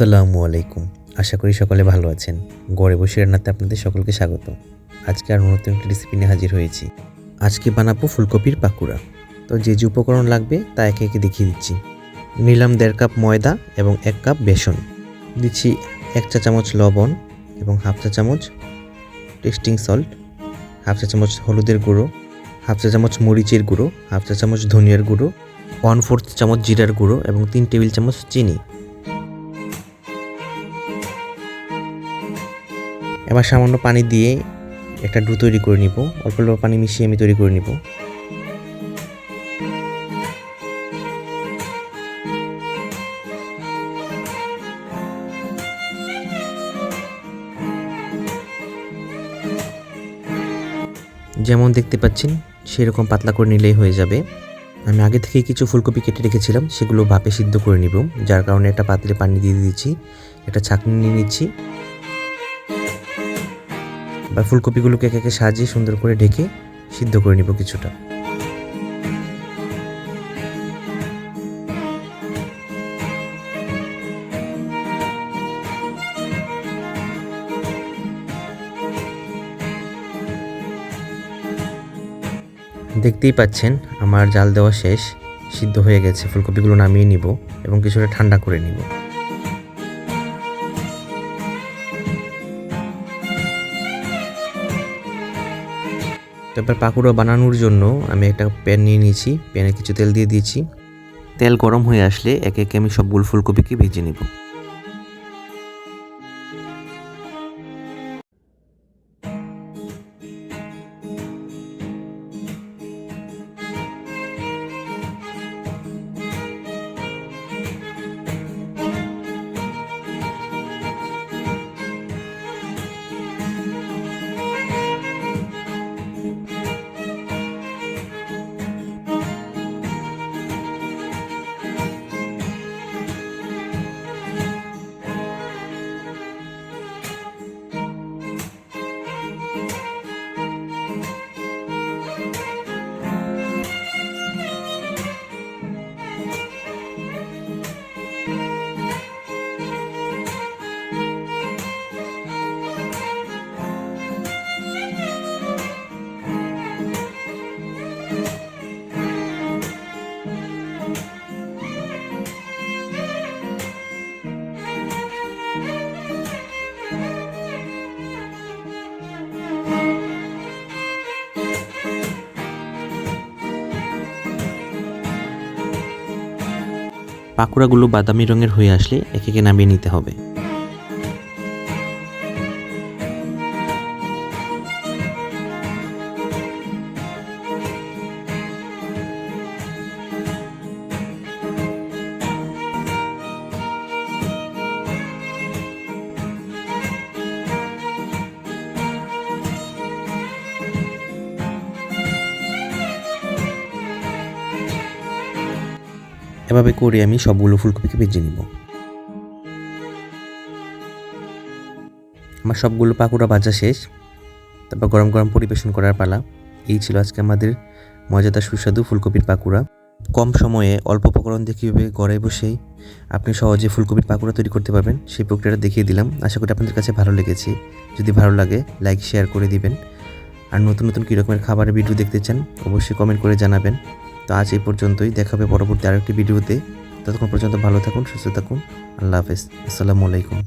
আসসালামু আলাইকুম। আশা করি সকলে ভালো আছেন। ঘরে বসে রান্নাতে আপনাদের সকলকে স্বাগত। আজকে আর নতুন একটা রেসিপি নিয়ে হাজির হয়েছি। আজকে বানাবো ফুলকপির পাকুড়া। তো যে উপকরণ লাগবে তা একে একে দেখিয়ে দিচ্ছি। নিলাম 1.5 কাপ ময়দা এবং 1 কাপ বেসন। দিচ্ছি 1 চা চামচ লবণ এবং হাফ চা চামচ টেস্টিং সল্ট, হাফ চা চামচ হলুদের গুঁড়ো, হাফ চা চামচ মরিচের গুঁড়ো, হাফ চা চামচ ধনিয়ার গুঁড়ো, 1/4 চামচ জিরার গুঁড়ো এবং 3 টেবিল চামচ চিনি। এবার সামান্য পানি দিয়ে একটা ডো তৈরি করে নিব। অল্প অল্প পানি মিশিয়ে আমি তৈরি করে নিব। যেমন দেখতে পাচ্ছেন সেরকম পাতলা করে নিলেই হয়ে যাবে। আমি আগে থেকে কিছু ফুলকপি কেটে রেখেছিলাম, সেগুলো ভাপে সিদ্ধ করে নিব। যার কারণে একটা পাত্রে পানি দিয়ে দিচ্ছি, একটা ছাঁকনি নিয়ে নিচ্ছি। এবার ফুলকপিগুলোকে একে একে সাজিয়ে সুন্দর করে ঢেকে সিদ্ধ করে নিব কিছুটা। দেখতেই পাচ্ছেন আমার জাল দেওয়া শেষ, সিদ্ধ হয়ে গেছে। ফুলকপিগুলো নামিয়ে নিব এবং কিছুটা ঠান্ডা করে নিব। তারপর পাকুড়া বানানোর জন্য আমি একটা প্যান নিয়ে নিয়েছি, প্যানে কিছু তেল দিয়ে দিয়েছি। তেল গরম হয়ে আসলে একে একে আমি সবগুলো ফুলকপিকে ভেজে নিব। পাকুড়াগুলো বাদামি রঙের হয়ে আসলে একে একে নামিয়ে নিতে হবে। এভাবে করে আমি সবগুলো ফুলকপিকে ভেজে নিব। আমার সবগুলো পাকুড়া ভাজা শেষ। তারপর গরম গরম পরিবেশন করার পালা। এই ছিল আজকে আমাদের মজাদার সুস্বাদু ফুলকপির পাকুড়া। কম সময়ে অল্প উপকরণ দিয়ে কীভাবে ঘরে বসেই আপনি সহজে ফুলকপির পাকুড়া তৈরি করতে পারবেন সেই প্রক্রিয়াটা দেখিয়ে দিলাম। আশা করি আপনাদের কাছে ভালো লেগেছে। যদি ভালো লাগে লাইক শেয়ার করে দিবেন। আর নতুন নতুন কী রকমের খাবারের ভিডিও দেখতে চান অবশ্যই কমেন্ট করে জানাবেন। তো আজ এই পর্যন্তই, দেখা হবে পরবর্তী আরেকটি ভিডিওতে। ততক্ষণ পর্যন্ত ভালো থাকুন, সুস্থ থাকুন। আল্লাহ হাফেজ। আসসালামু আলাইকুম।